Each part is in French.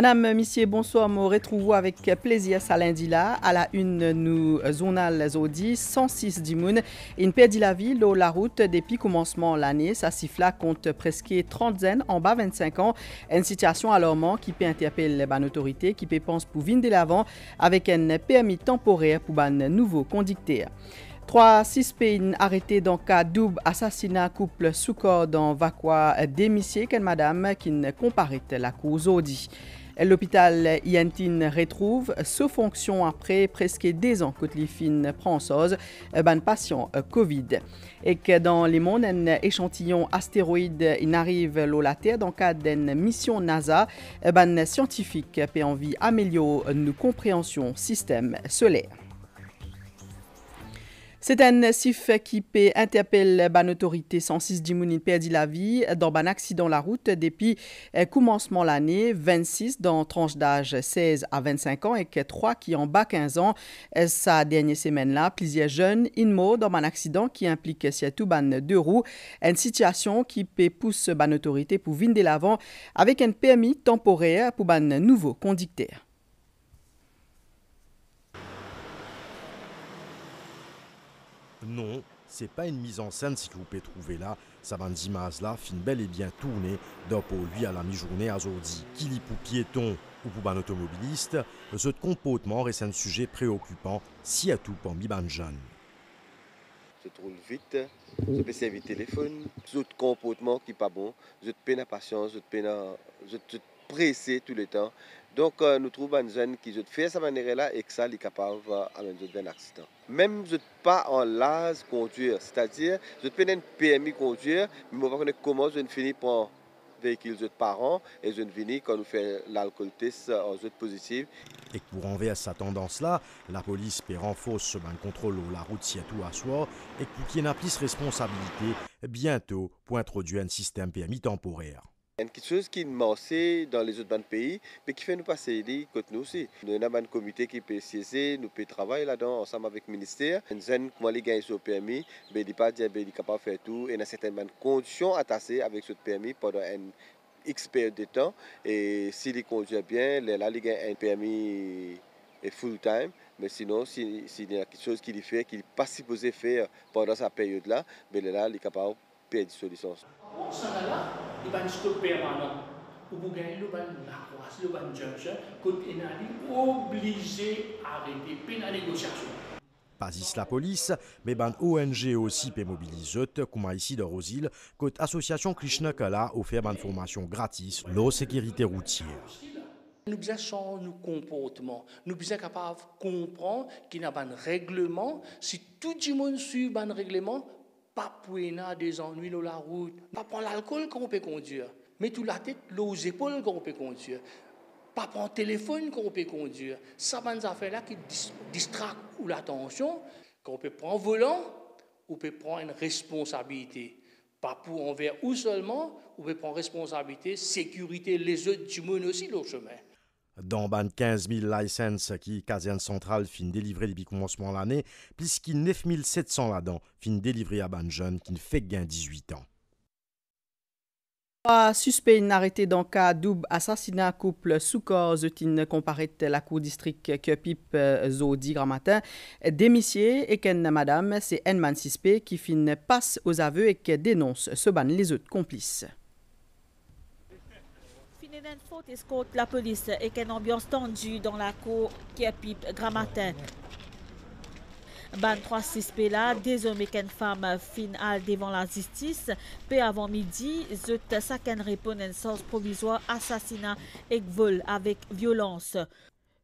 Madame, Monsieur, bonsoir. Nous retrouvons avec plaisir ça lundi là. À la une, nous zonal Zodi, 106 dimoun. Une perdit la ville au la route depuis commencement l'année. Ça siffla compte presque 30 ans en bas 25 ans. Une situation alarmante qui peut interpeller les autorités, qui peut penser pour venir de l'avant avec un permis temporaire pour un nouveau conducteur. 3 suspects arrêtés dans cas double assassinat couple sous corps dans Vakwa démissié qu'une madame qui ne comparaît la cause Zodi. L'hôpital Yantine retrouve sous fonction après presque 2 ans que l'IFIN prend soz ban patient Covid. Et que dans les mondes, un échantillon astéroïde arrive à la Terre dans le cadre d'une mission NASA, ban scientifique peut envie améliorer nos compréhensions système solaire. C'est un sif qui peut interpeller une autorité 106 dimoun perdu la vie dans un accident de la route depuis commencement l'année 26 dans tranche d'âge 16 à 25 ans et que 3 qui en bas 15 ans. Sa dernière semaine là, plusieurs jeunes morts dans un accident qui implique surtout ban 2 roues, une situation qui peut pousser une autorité pour venir de l'avant avec un permis temporaire pour un nouveau conducteur. Non, c'est pas une mise en scène si vous pouvez trouver là. Sa bande d'images là fin bel et bien tournée pour lui à la mi-journée à Zodi. Qu'il y pour piéton ou pour un automobiliste, ce comportement reste un sujet préoccupant, si à tout pour mi-ban jeune. Je trouve vite, je peux servir téléphone, ce comportement qui n'est pas bon, je peine à patience, je te pressé tout le temps. Donc nous trouvons un jeune qui je fais sa manière là et que ça est capable d'amener un accident. Même je ne pas en l'âge de conduire, c'est-à-dire je peux un permis conduire, mais je ne sais pas comment je ne finis pour véhicule de parents et je ne finis quand nous faisons l'alcool test en jeu positif. Et pour renverser sa tendance-là, la police peut renforcer le contrôle de la route si à tout à soi et pour qu'il y ait une plus responsabilité bientôt pour introduire un système permis temporaire. Il y a quelque chose qui est marché dans les autres pays, mais qui fait nous passer des côté nous aussi. Nous avons un comité qui peut siéger, nous peut travailler là-dedans ensemble avec le ministère. Un jeune qui a gagné ce permis, il n'est pas capable de faire tout et il y a certaines conditions attachées avec ce permis pendant une X période de temps. Et s'il conduit bien, là, il gagne un permis full-time. Mais sinon, s'il y a quelque chose qu'il fait, qu'il n'est pas supposé faire pendant cette période-là, là, il est capable de perdre des solutions. Il va stop permanent. Ou pour gagner le ban la croix, le ban judge, quand il est obligé d'arrêter la négociation. Pas ici la police, mais ban ONG aussi peut mobiliser, comme ici de Rosil, côté association Krishna Kala offert une formation gratis, la sécurité routière. Nous devons changer nos comportements. Nous devons être capables de comprendre qu'il y a un règlement. Si tout le monde suit un règlement, pas pour des ennuis dans la route, pas prendre l'alcool quand on peut conduire, mais tout la tête, aux épaules quand on peut conduire, pas prendre le téléphone quand on peut conduire. Ça, c'est des affaires-là qui distraient l'attention. Quand on peut prendre un volant, on peut prendre une responsabilité. Pas pour envers ou seulement, on peut prendre responsabilité, sécurité, les autres du monde aussi, le chemin. Dans ban 15 000 licences qui caserne centrale fin délivré depuis commencement l'année, plus qu'il 9 700 là-dedans fin délivré à ban jeune qui ne fait gain 18 ans. 3 suspects arrêtés dans cas double assassinat couple sous corps zotin comparaît la cour district que Pip Zodi grand matin démissié et qu'une madame c'est un man suspect qui fin passe aux aveux et qui dénonce ce ban les autres complices. Une faute escorte la police et qu'une ambiance tendue dans la cour qui est Pip grand matin. Ban 3 suspects là, des hommes et qu'une femme finale devant la justice, peu avant midi, zut sacan répond une sens provisoire assassinat et vol avec violence.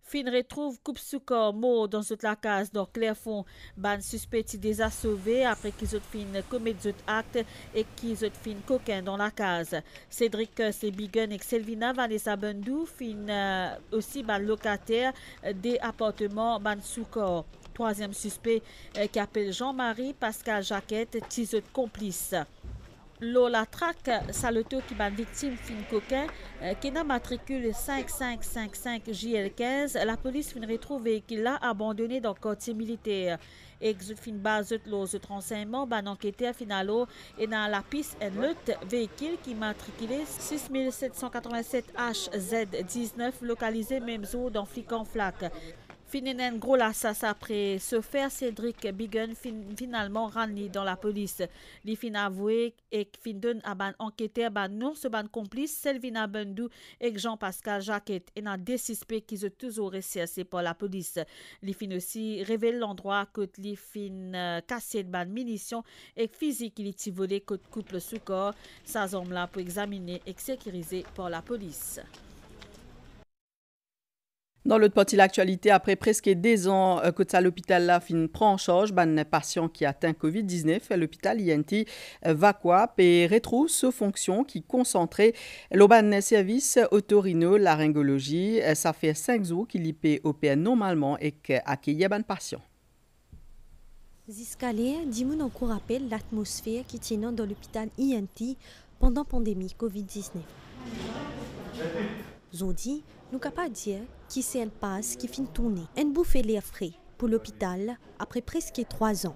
Fin retrouve coupe sous corps mort dans toute la case dans Clairfond. Ban suspect déjà sauvé après qu'ils ont fin commettre cet acte et qu'ils ont fin coquin dans la case. Cédric Sebigan et Selvina Vanessa Bendou fin aussi ban locataire des appartements ban sous corps. Troisième suspect qui appelle Jean-Marie Pascal Jacquette, Tizot complice. Lola Track, saleto qui ban victime fin coquin, qui n'a matricule 5555 JL15, la police fin retrouvé qu'il l'a abandonné dans le quartier militaire. Exut fin base los renseignements, ban enquêteur finalo et dans la piste en lutte, véhicule qui matriculé 6787 HZ19 localisé même zone dans Flican Flac. Fininen gros lassas après se faire Cédric Bigun finalement rani dans la police. Li fin avoué et fin donne à ban enquêteur ban non ce ban complice Selvina Bendou et Jean-Pascal Jacquette et dans des suspects qui sont toujours recherchés par la police. Li fin aussi révèle l'endroit que li fin cassé de ban munitions et physique il est volé que couple sous corps. Sa homme là pour examiner et sécuriser par la police. Dans l'autre partie de l'actualité, après presque 2 ans que l'hôpital là fin prend en charge un patient qui atteint Covid-19, l'hôpital INT Vacuap et retrouve ses fonctions qui concentrent l'auban service otorino-laryngologie. Ça fait 5 jours qu'il y peut opérer normalement et accueillir un patient. Ziscalé, Dimoun encore rappelle l'atmosphère qui tient dans l'hôpital INT pendant la pandémie Covid-19. Zodi, nous sommes capables de dire que c'est un passe qui finit tourner. Un bouffée l'air frais pour l'hôpital après presque 3 ans.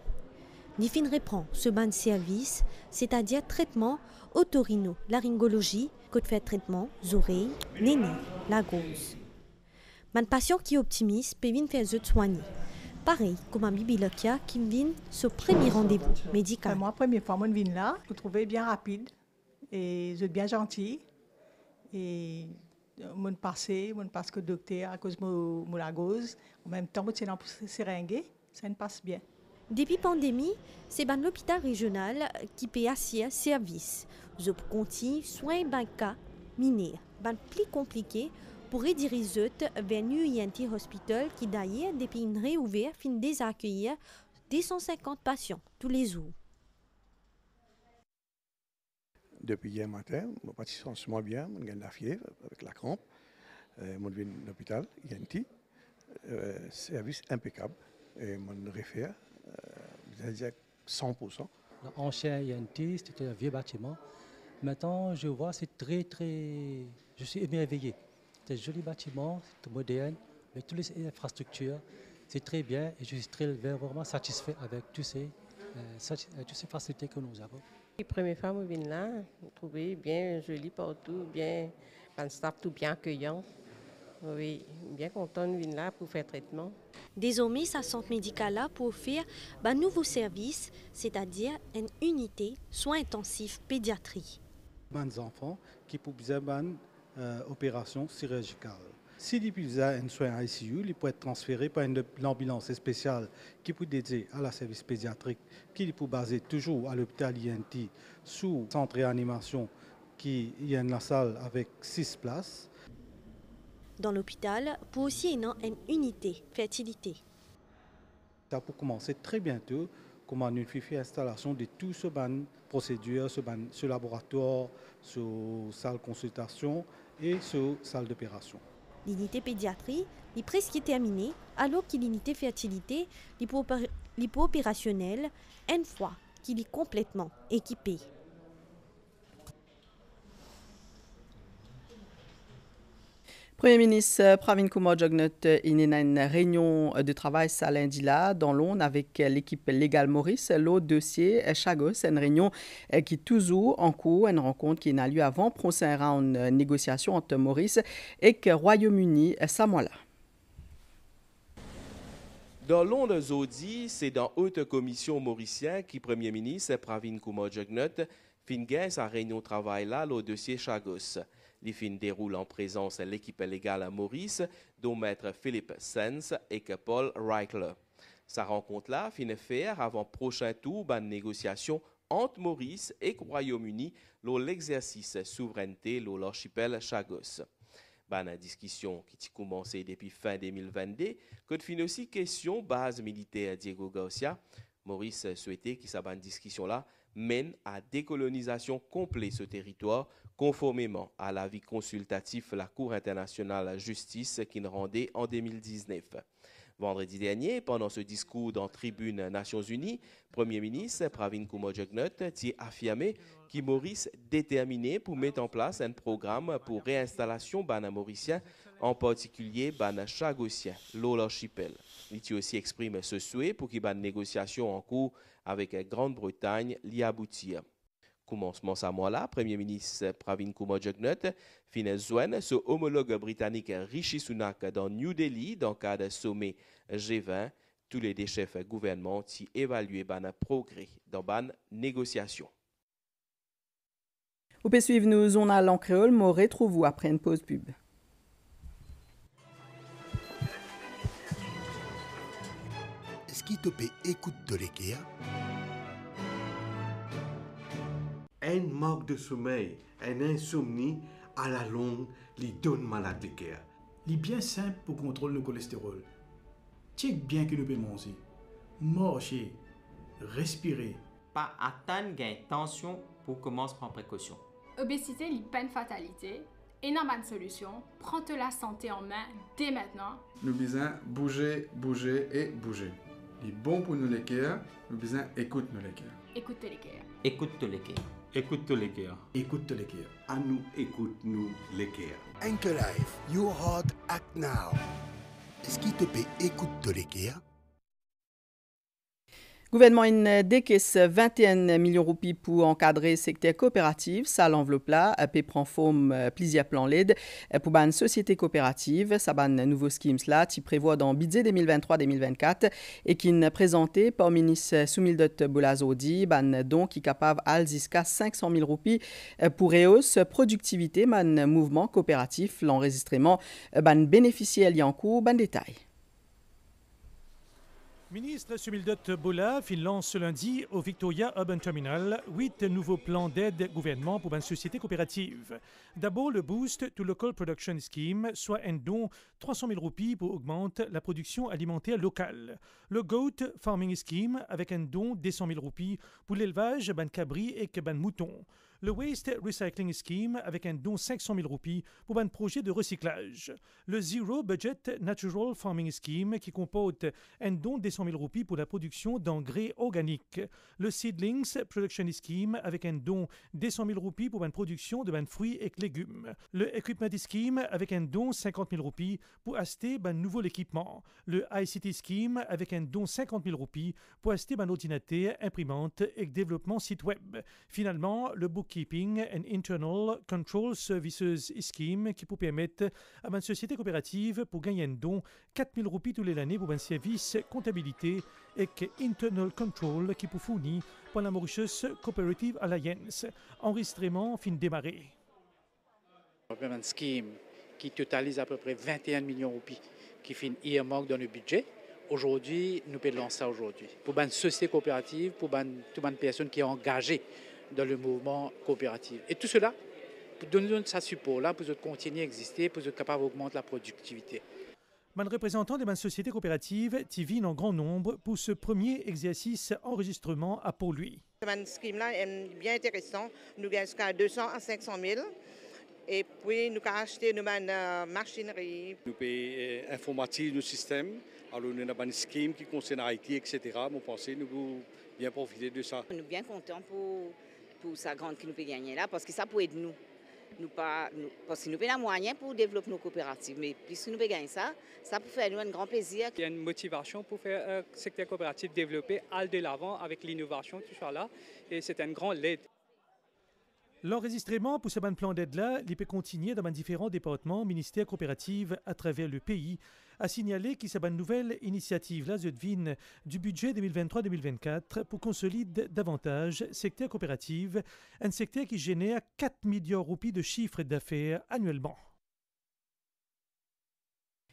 Ni fin reprend ce ban service, c'est-à-dire traitement otorino-laryngologie, que fait traitement oreilles, néné, la gauze. Man patient qui optimiste peut venir faire se soigner. Pareil comme un bibliothécaire qui vient ce premier rendez-vous médical. Moi, première fois, je viens là, je trouvais bien rapide et je suis bien gentil. Et mon passé que docteur à cause de la gauze, en même temps, je suis seringue, ça ne passe bien. Depuis la pandémie, c'est l'hôpital régional qui paye assis service. Je continue soins bancaires minés, plus compliqué pour rediriger vers New INT Hospital qui d'ailleurs depuis une réouvert fin d'accueillir 250 patients tous les jours. Depuis hier matin, je suis sensiblement bien, je gagne la fièvre avec la crampe. Je viens à l'hôpital, INT, service impeccable. Et je réfère, je dirais 100%. L'ancien INT, c'était un vieux bâtiment. Maintenant, je vois, c'est très. Je suis émerveillé. C'est un joli bâtiment, c'est moderne, avec toutes les infrastructures. C'est très bien et je suis vraiment satisfait avec toutes ces facilités que nous avons. La première fois que je viens là, je trouvais bien joli partout, bien, un staff tout bien accueillant. Oui, bien content de venir là pour faire traitement. Désormais, sa centre médicale là pour offrir un nouveau service, c'est-à-dire une unité soins intensifs pédiatrie. Les enfants qui peuvent faire une opération chirurgicale. Si ils peuvent un soin ICU, ils peuvent être transférés par une ambulance spéciale qui peut dédier à la service pédiatrique, qui peut baser toujours à l'hôpital INT sous centre de réanimation qui y a une salle avec 6 places. Dans l'hôpital, pour aussi une unité fertilité. Ça peut commencer très bientôt, comme une installation de tout ce procédure, ce laboratoire, ce salle de consultation et ce salle d'opération. L'unité pédiatrie est presque terminée, alors que l'unité fertilité est opérationnelle une fois qu'il est complètement équipé. Premier ministre Pravin Kumar Jugnauth a une réunion de travail ce lundi là dans l'ONU avec l'équipe légale Maurice. Le dossier Chagos, une réunion qui est toujours en cours, une rencontre qui a lieu avant prochain round de négociation entre Maurice et le Royaume-Uni Samoa. Dans l'ONU Zodi, c'est dans haute commission mauricienne qui Premier ministre Pravin Kumar Jugnauth fin sa réunion de travail là le dossier Chagos. Les fins déroulent en présence de l'équipe légale à Maurice, dont maître Philippe Sens et Paul Reichler. Sa rencontre-là finit faire avant prochain tour de négociation entre Maurice et le Royaume-Uni lors l'exercice souveraineté lors l'archipel Chagos. Une discussion qui a commencé depuis fin 2022, que fin aussi question base militaire Diego Garcia. Maurice souhaitait que cette discussion-là mène à décolonisation complète ce territoire, conformément à l'avis consultatif de la Cour internationale de justice qui nous rendait en 2019. Vendredi dernier, pendant ce discours dans Tribune Nations Unies, Premier ministre Pravin Kumar Jugnauth a affirmé qu'il Maurice déterminé pour mettre en place un programme pour réinstallation des Mauriciens, en particulier des Chagossiens, l'archipel. Il aussi exprime ce souhait pour qu'il y ait une négociation en cours avec la Grande-Bretagne l'y aboutir. Commencement ce mois-là, Premier ministre Pravin Kumar Jugnauth finit joindre ce homologue britannique Rishi Sunak dans New Delhi dans le cadre du sommet G20. Tous les chefs gouvernements ont évalué le progrès dans les négociations. Vous pouvez suivre nos journal en créole, mais retrouvez-vous après une pause pub. Est-ce qu'il te peut écoute de l'équerre? Un manque de sommeil, une insomnie, à la longue, lui donne malade de cœur. Il est bien simple pour contrôler le cholestérol. Check bien que nous pouvons manger, marcher, respirer. Pas attendre gain tension pour commencer prendre précaution. Obésité n'est pas une fatalité. Et non, pas une solution. Prends la santé en main dès maintenant. Nous besoin bouger, bouger et bouger. Il est bon pour nous les cœurs, nous besoin écoute nous les cœurs. Écoute les cœurs. Écoute les cœurs. Écoute les cœurs. Écoute les cœurs. À nous, écoute nous les cœurs. Anchor Life, your heart act now. Est-ce qu'il te peut écoute de l'équerre? Gouvernement in décaisse 21 millions de roupies pour encadrer le secteur coopératif. Ça l'enveloppe là, peut prend forme plusieurs plans LED pour une société coopérative. Ça ban nouveau schemes là, qui prévoit dans budget 2023-2024 et qui est présenté par ministre Soumildot Boulazodi, ban donc qui capable à jusqu'à 500 000 roupies pour rehausser productivité ban mouvement coopératif. L'enregistrement ban bénéficiaire en cours, ban détail. Ministre Soumildot Boula lance ce lundi au Victoria Urban Terminal 8 nouveaux plans d'aide gouvernement pour une société coopérative. D'abord, le Boost to Local Production Scheme, soit un don 300 000 roupies pour augmenter la production alimentaire locale. Le Goat Farming Scheme, avec un don de 100 000 roupies pour l'élevage ban cabri et ban mouton. Le Waste Recycling Scheme, avec un don 500 000 roupies pour un projet de recyclage. Le Zero Budget Natural Farming Scheme, qui comporte un don de 100 000 roupies pour la production d'engrais organiques. Le Seedlings Production Scheme, avec un don de 100 000 roupies pour une production de fruits et légumes. Le Equipment Scheme, avec un don 50 000 roupies pour acheter un nouveau équipement. Le ICT Scheme, avec un don 50 000 roupies pour acheter un ordinateur, imprimante et développement site web. Finalement, le Bookkeeping and Internal Control Services Scheme, qui peut permettre à une société coopérative pour gagner un don 4 000 roupies tous les années pour un service comptabilité et Internal Control qui peut fournir pour la Mauritius Cooperative Alliance. Enregistrement fin démarré. Un scheme qui totalise à peu près 21 millions de roupies qui finit earmark dans le budget. Aujourd'hui, nous pouvons lancer ça aujourd'hui. Pour une société coopérative, pour toute une personne qui est engagée dans le mouvement coopératif. Et tout cela, pour donner ce support-là, pour continuer à exister, pour être capable d'augmenter la productivité. Un représentant de ma société coopérative qui vit en grand nombre pour ce premier exercice enregistrement à Port-Louis. Ce scheme-là est bien intéressant. Nous avons jusqu'à 200 à 500 000. Et puis, nous avons acheté une machinerie. Nous pouvons informatiser le système. Alors, nous avons un scheme qui concerne Haïti, etc. Nous pensons que nous pouvons bien profiter de ça. Nous sommes bien contents pour sa grande qui nous peut gagner là, parce que ça peut aider nous. Parce que nous avons les moyens pour développer nos coopératives. Mais puisque nous pouvons gagner ça, ça peut faire nous un grand plaisir. Il y a une motivation pour faire un secteur coopératif développé, aller de l'avant avec l'innovation, tout ça là. Et c'est un grand aide. L'enregistrement pour ce plan d'aide-là, il peut continuer dans différents départements, ministères coopératifs à travers le pays. A signaler que cette nouvelle initiative-là devine du budget 2023-2024 pour consolider davantage le secteur coopératif, un secteur qui génère 4 milliards de roupies de chiffre d'affaires annuellement.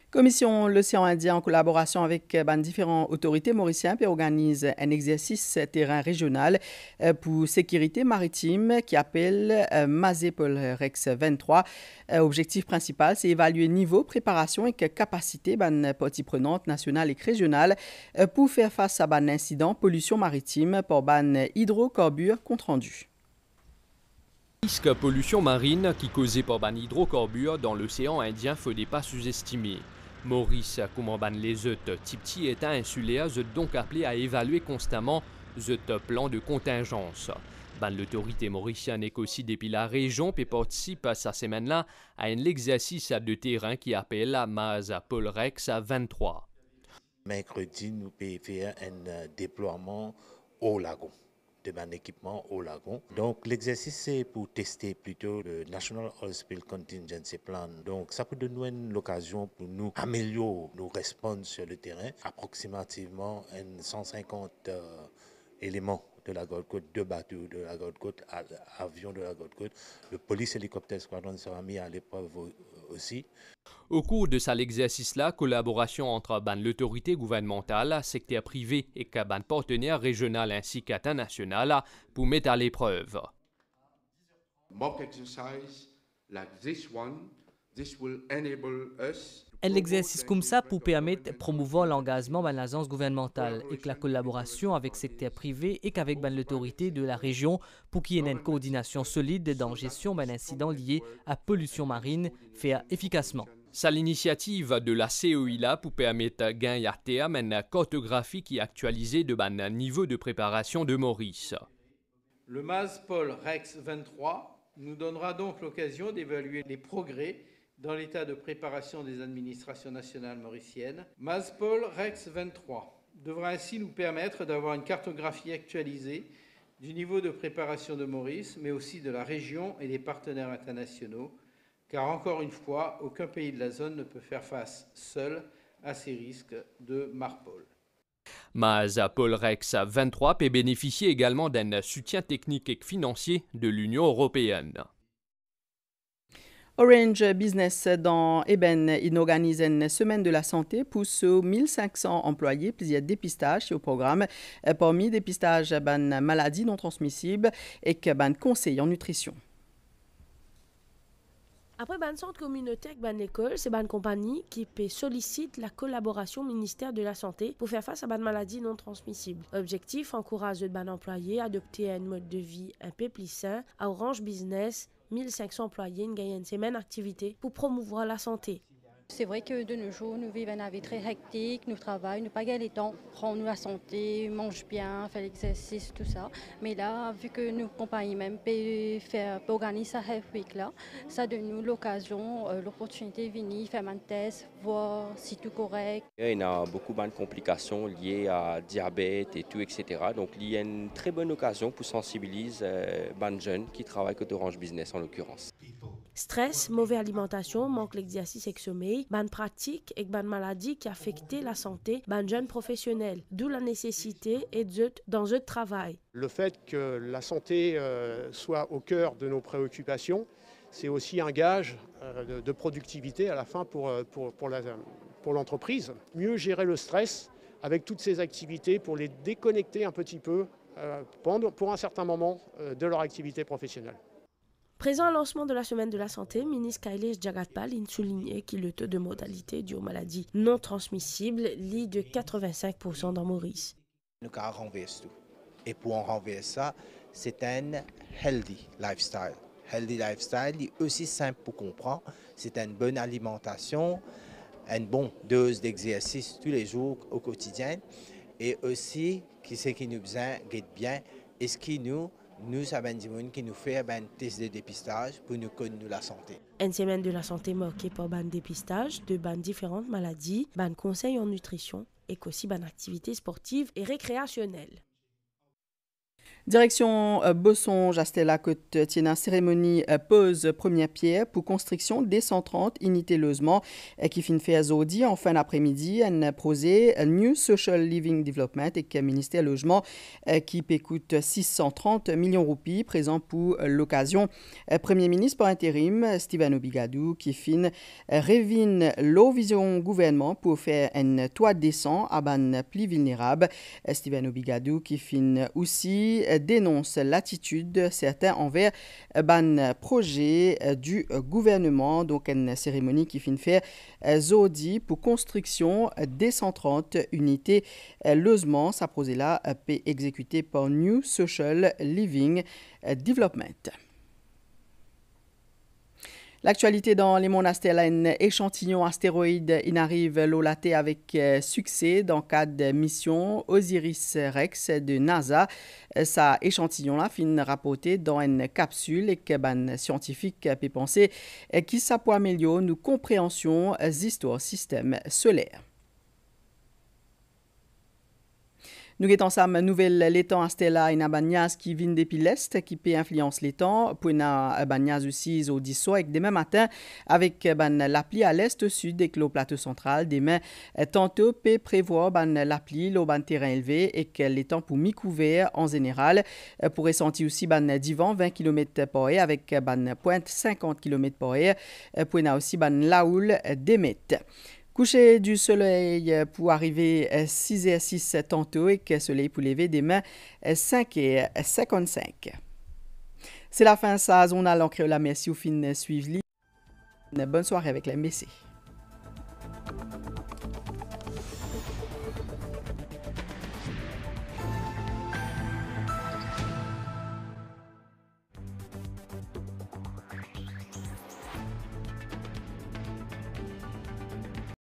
Commission l'Océan Indien, en collaboration avec différentes autorités mauriciennes, organise un exercice terrain régional pour sécurité maritime qui appelle Mazepol Rex 23. Objectif principal, c'est évaluer niveau, préparation et capacité des parties prenantes nationales et régionales pour faire face à un incident pollution maritime par ban hydrocarbures compte rendu. Risque pollution marine qui causée par ban hydrocarbures dans l'océan Indien ne faut pas sous-estimer. Maurice, comme les autres petits États insulaires, sont donc appelés à évaluer constamment ce plan de contingence. L'autorité mauricienne est aussi depuis la région et participe cette semaine-là à un exercice de terrain qui appelle la Maz Paul Rex 23. Mercredi, nous pouvons faire un déploiement au lagon, de mon équipement au lagon. Donc l'exercice c'est pour tester plutôt le National Oil Spill Contingency Plan. Donc ça peut donner l'occasion pour nous améliorer nos réponses sur le terrain. Approximativement 150 éléments de la Gold Coast, 2 bateaux de la Gold Coast, avions de la Gold Coast. Le police hélicoptère squadron sera mis à l'épreuve aussi. Au cours de cet exercice-là, collaboration entre l'autorité gouvernementale, secteur privé et partenaires régionaux ainsi qu'international pour mettre à l'épreuve. Mock exercise like this one, this will enable us. Un exercice comme ça pour permettre de promouvoir l'engagement de l'agence gouvernementale et que la collaboration avec le secteur privé et qu'avec l'autorité de la région pour qu'il y ait une coordination solide dans la gestion d'incidents liés à pollution marine faire efficacement. C'est l'initiative de la COI pour permettre gain à terme une cartographie qui est actualisée de niveau de préparation de Maurice. Le MAZ Paul Rex 23 nous donnera donc l'occasion d'évaluer les progrès dans l'état de préparation des administrations nationales mauriciennes. MAZ Paul Rex 23 devra ainsi nous permettre d'avoir une cartographie actualisée du niveau de préparation de Maurice, mais aussi de la région et des partenaires internationaux, car encore une fois, aucun pays de la zone ne peut faire face seul à ces risques de MARPOL. MAZ Paul Rex 23 peut bénéficier également d'un soutien technique et financier de l'Union européenne. Orange Business dans Eben, il organise une semaine de la santé pour ses 1500 employés, plusieurs dépistages au programme, parmi dépistages de maladies non transmissibles et de conseils en nutrition. Après ban centre communautaire ban école, c'est ban compagnie qui sollicite la collaboration ministère de la santé pour faire face à ban maladies non transmissibles. Objectif, encourager ban employés à adopter un mode de vie un peu plus sain. À Orange Business, 1500 employés gagnent une semaine d'activité pour promouvoir la santé. C'est vrai que de nos jours, nous vivons une vie très hectique, nous travaillons, nous pas gagner le temps, prendre la santé, mange bien, faire l'exercice, tout ça. Mais là, vu que nos compagnies même peuvent organiser ça Health Week là, ça donne nous l'occasion, l'opportunité de venir faire un test, voir si tout est correct. Il y a beaucoup de complications liées à diabète et tout, etc. Donc il y a une très bonne occasion pour sensibiliser les jeunes qui travaillent avec Orange Business en l'occurrence. Stress, mauvaise alimentation, manque d'exercice et sommeil, ban pratique et ban maladie qui affectent la santé ban jeunes professionnels, d'où la nécessité dans le travail. Le fait que la santé soit au cœur de nos préoccupations, c'est aussi un gage de productivité à la fin pour l'entreprise. Mieux gérer le stress avec toutes ces activités pour les déconnecter un petit peu pour un certain moment de leur activité professionnelle. Présent au lancement de la semaine de la santé, ministre Kailesh Jagatpal a souligné que le taux de mortalité dû aux maladies non transmissibles lit de 85% dans Maurice. Nous avons renversé tout. Et pour en renverser ça, c'est un healthy lifestyle. Healthy lifestyle est aussi simple pour comprendre. C'est une bonne alimentation, une bonne dose d'exercice tous les jours au quotidien. Et aussi, qui c'est qui nous besoin d'être bien et ce qui nous avons des gens qui nous font un test de dépistage pour nous connaître la santé. Une semaine de la santé marquée par un dépistage de différentes maladies, un conseil en nutrition et aussi une activité sportive et récréationnelle. Direction Bosson, Jastella, côte tiena cérémonie pose première pierre pour construction des 130 unités logement qui fin fait à Zodi en fin d'après-midi. Un projet New Social Living Development et que ministère logement qui coûte 630 millions de roupies présent pour l'occasion. Premier ministre par intérim Steven Obigadou qui fin révine l'eau vision gouvernement pour faire un toit décent à ban pli vulnérable. Steven Obigadou qui fin aussi dénonce l'attitude de certains envers ban projet du gouvernement. Donc une cérémonie qui finit faire Zodi pour construction des 130 unités logement. Ça projet là est exécuté par New Social Living Development. L'actualité dans les monastères, un échantillon astéroïde in arrive l'olaté avec succès dans le cadre de mission Osiris-Rex de NASA. Ça échantillon-là fin rapporté dans une capsule et que ban scientifique peut penser qui ça peut améliorer nos compréhensions d'histoire système solaire. Nous avons ensemble nouvelle l'étang à Stella et Banyas qui vient depuis l'Est, qui peut influencer l'étang. Puis na Banyas aussi au 10 soir, et demain matin, avec l'appli à l'Est au sud et le plateau central. Demain, tantôt, peut prévoir l'appli, le terrain élevé et que l'étang pour mi-couvert en général. Pourrait sentir aussi divan 20 km par heure avec pointe 50 km par heure. Puis na aussi laoul d'émet. Coucher du soleil pour arriver 6h06 tantôt et que soleil pour lever demain 5h55. C'est la fin de sa zone à l'encre la merci au fin suivre. Bonne soirée avec la Messie.